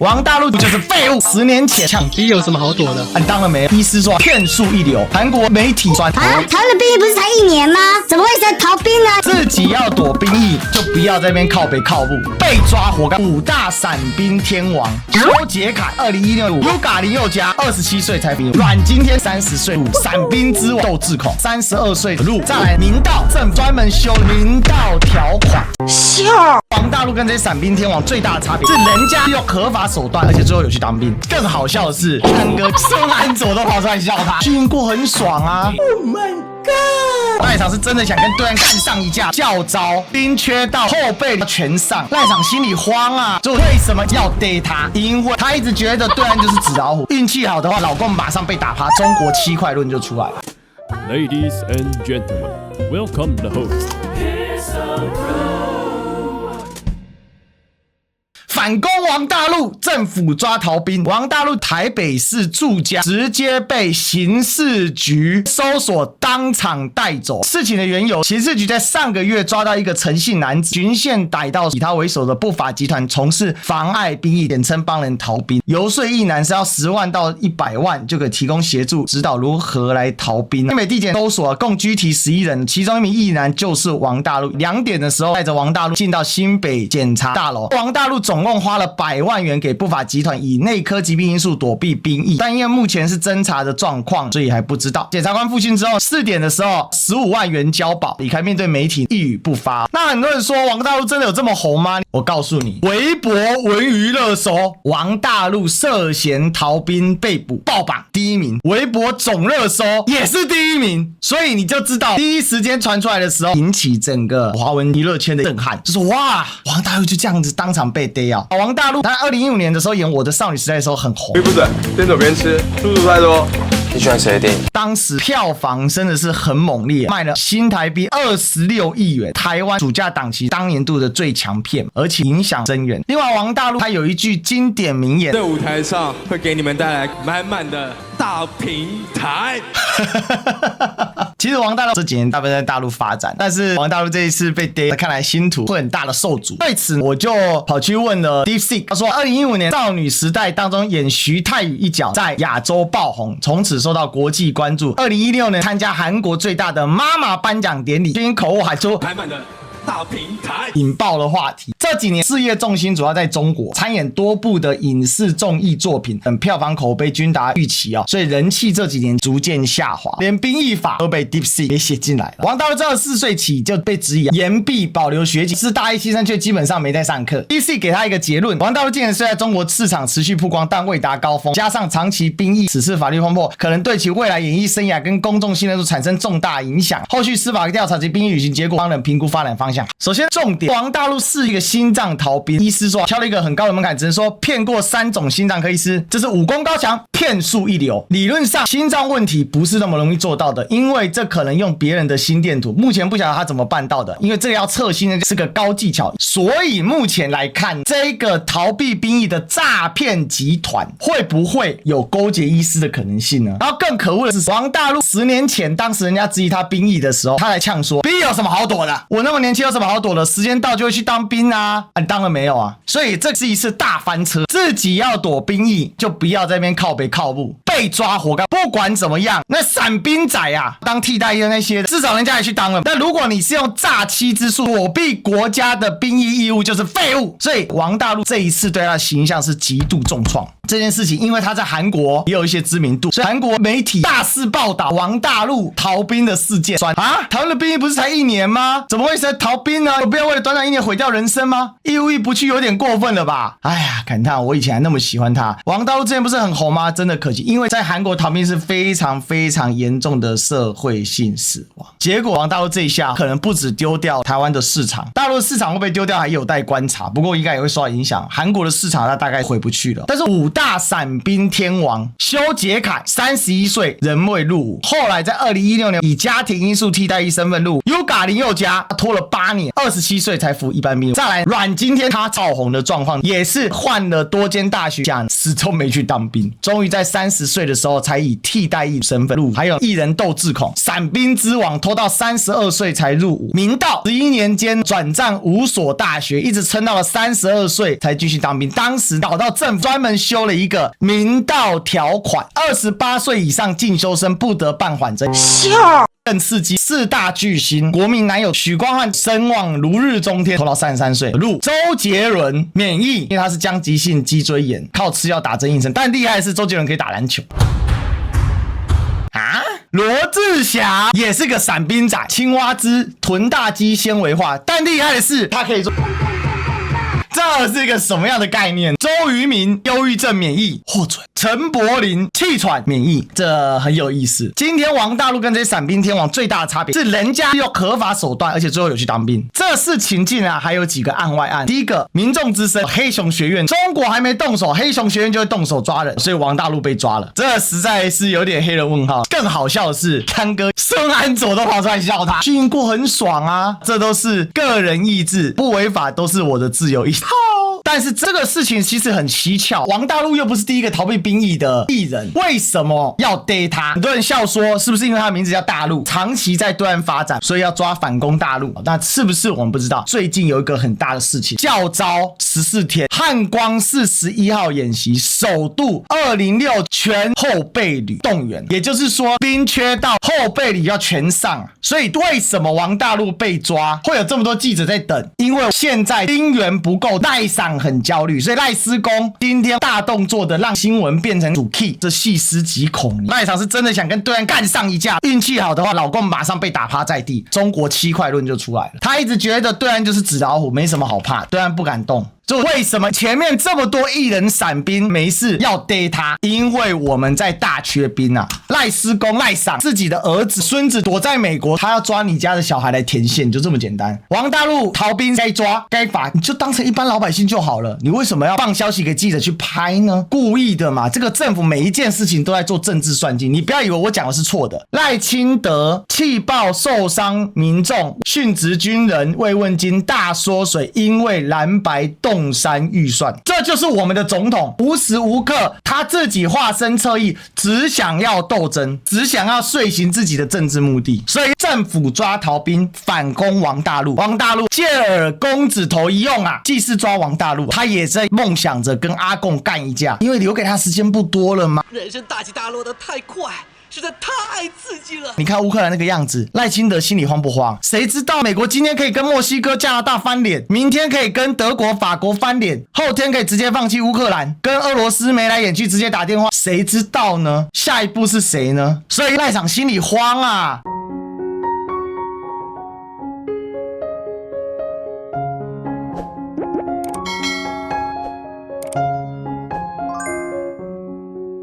王大陆就是废物，10年前抢逼有什么好躲的？你当了没？医师说骗术一流，韩国媒体酸逃了兵役不是才1年吗？怎么会是逃兵呢？自己要躲兵役，就不要在那边靠北靠步，被抓活该。5大伞兵天王修杰楷2016 Yuga 林宥嘉27岁才兵役，阮经天30岁伞兵之王窦智孔32岁入，再来明道政府专门修明道条款。王大陆跟这些伞兵天王最大的差别是，人家用合法手段，而且最后有去当兵。更好笑的是，三哥孙安佐都跑出来笑他，军过很爽啊。Oh my god！ 赖场是真的想跟对岸干上一架，教招兵缺到后背全上，赖场心里慌啊，就为什么要逮他？因为他一直觉得对岸就是纸老虎，运气好的话，老公马上被打趴，中国7块论就出来了。Ladies and gentlemen, welcome the host. 反攻王大陆，政府抓逃兵。王大陆台北市住家直接被刑事局搜索，当场带走。事情的缘由，刑事局在上个月抓到一个陈姓男子，循线逮到以他为首的不法集团从事妨碍兵役，简称帮人逃兵，游说役男是要10万到100万就可以提供协助，指导如何来逃兵。新北地检搜索共拘提11人，其中1名役男就是王大陆。2点的时候，带着王大陆进到新北检察大楼。王大陆总共花了100万元给不法集团，以内科疾病因素躲避兵役，但因为目前是侦查的状况，所以还不知道。检察官复讯之后，4点的时候15万元交保，李开面对媒体一语不发。那很多人说王大陆真的有这么红吗？我告诉你，微博文娱热搜，王大陆涉嫌逃兵被捕爆榜第1名，微博总热搜也是第1名，所以你就知道第一时间传出来的时候，引起整个华文娱乐圈的震撼，就是哇，王大陆就这样子当场被逮啊！王大陆他2015年的时候演《我的少女时代》的时候很红，对不对？边走边吃，猪猪太多。你喜欢谁的电影？当时票房真的是很猛烈，卖了新台币26亿元，台湾暑假档期当年度的最强片，而且影响深远。另外，王大陆他有一句经典名言，在舞台上会给你们带来满满的大平台。其实王大陆这几年大部分在大陆发展，但是王大陆这一次被逮，看来星途会很大的受阻。对此，我就跑去问了 DeepSeek， 他说2015年少女时代当中演徐太宇一角，在亚洲爆红，从此受到国际关注。2016年参加韩国最大的妈妈颁奖典礼，并口误喊出满满的大平台，引爆了话题。这几年事业重心主要在中国，参演多部的影视综艺作品，等票房口碑均达预期啊，所以人气这几年逐渐下滑，连兵役法都被 DeepSeek 也写进来了。王大陆24岁起就被质疑延毕保留学籍，是大一新生却基本上没在上课。DeepSeek 给他一个结论：王大陆今年虽在中国市场持续曝光，但未达高峰，加上长期兵役，此次法律风波可能对其未来演艺生涯跟公众信任度产生重大影响。后续司法调查及兵役履行结果，帮人评估发展方向。首先重点，王大陆是一个心脏逃兵，医师说挑了一个很高的门槛，只能说骗过3种心脏科医师，这是武功高强，骗术一流。理论上心脏问题不是那么容易做到的，因为这可能用别人的心电图，目前不晓得他怎么办到的，因为这个要测心的是个高技巧，所以目前来看，这个逃避兵役的诈骗集团会不会有勾结医师的可能性呢？然后更可恶的是，王大陆10年前当时人家质疑他兵役的时候，他来呛说兵役有什么好躲的，我那么年轻有什么好躲的，时间到就会去当兵啊，你当了没有啊？所以这是一次大翻车，自己要躲兵役就不要在那边靠北靠步，被抓活该。不管怎么样，那伞兵仔啊，当替代役的那些，至少人家也去当了。但如果你是用诈欺之术躲避国家的兵役义务，就是废物。所以王大陆这一次对他的形象是极度重创。这件事情，因为他在韩国也有一些知名度，所以韩国媒体大肆报道王大陆逃兵的事件。啊，台湾的兵役不是才1年吗？怎么会是逃兵呢？有必要为了短短1年毁掉人生吗？义务役不去有点过分了吧？哎呀，感叹我以前还那么喜欢他。王大陆之前不是很红吗？真的可惜，因为在韩国逃兵是非常非常严重的社会性死亡。结果王大陆这一下可能不止丢掉台湾的市场，大陆的市场会不会丢掉还有待观察，不过应该也会受到影响。韩国的市场他大概回不去了。但是5大伞兵天王修杰楷31岁仍未入伍，后来在2016年以家庭因素替代役身份入伍。Yuga 林宥嘉拖了8年，27岁才服一般兵役。再来阮经天他爆红的状况也是换了多间大学，始终没去当兵，终于在30岁岁的时候才以替代役身份入伍，还有艺人窦智孔伞兵之王拖到32岁才入伍，明道11年间转战5所大学，一直撑到了32岁才继续当兵。当时搞到政府专门修了一个明道条款，28岁以上进修生不得办缓征。更刺激，4大巨星国民男友许光汉声望如日中天，拖到33岁入。周杰伦免疫，因为他是僵直性脊椎炎，靠吃药打针应声。但厉害的是周杰伦可以打篮球。罗志祥也是个伞兵仔，青蛙汁臀大肌纤维化，但厉害的是他可以做。这是一个什么样的概念？周渝民忧郁症免疫获准，陈柏霖气喘免疫，这很有意思。今天王大陆跟这些伞兵天王最大的差别是，人家用合法手段，而且最后有去当兵。这事情竟然还有几个案外案。第一个，民众之声黑熊学院，中国还没动手，黑熊学院就会动手抓人，所以王大陆被抓了，这实在是有点黑人问号。更好笑的是，康哥孙安佐都跑出来笑他，训过很爽啊，这都是个人意志，不违法都是我的自由意志。但是这个事情其实很蹊跷，王大陆又不是第一个逃避兵役的艺人，为什么要逮他？很多人笑说，是不是因为他的名字叫大陆，长期在对岸发展，所以要抓反攻大陆？那是不是我们不知道。最近有一个很大的事情，教招14天，汉光41号演习首度206全后备旅动员，也就是说兵缺到后备旅要全上。所以为什么王大陆被抓，会有这么多记者在等？因为现在兵源不够，赖赏很焦虑，所以赖司公今天大动作的让新闻变成主 key， 这细思极恐。赖场是真的想跟对岸干上一架，运气好的话，老公马上被打趴在地，中国7块论就出来了。他一直觉得对岸就是纸老虎，没什么好怕，对岸不敢动。就为什么前面这么多艺人伞兵没事要逮他？因为我们在大缺兵啊！赖司公赖赏自己的儿子孙子躲在美国，他要抓你家的小孩来填线，就这么简单。王大陆逃兵该抓该罚，你就当成一般老百姓就好了。你为什么要放消息给记者去拍呢？故意的嘛！这个政府每一件事情都在做政治算计，你不要以为我讲的是错的。赖清德气爆受伤民众，殉职军人慰问金大缩水，因为蓝白动山预算，这就是我们的总统，无时无刻他自己化身侧翼，只想要斗争，只想要遂行自己的政治目的。所以政府抓逃兵反攻王大陆，王大陆借耳公子头一用啊，既是抓王大陆，他也在梦想着跟阿共干一架，因为留给他时间不多了嘛。人生大起大落的太快，实在太刺激了。你看乌克兰那个样子，赖清德心里慌不慌？谁知道美国今天可以跟墨西哥、加拿大翻脸，明天可以跟德国、法国翻脸，后天可以直接放弃乌克兰，跟俄罗斯眉来眼去，直接打电话，谁知道呢？下一步是谁呢？所以赖场心里慌啊。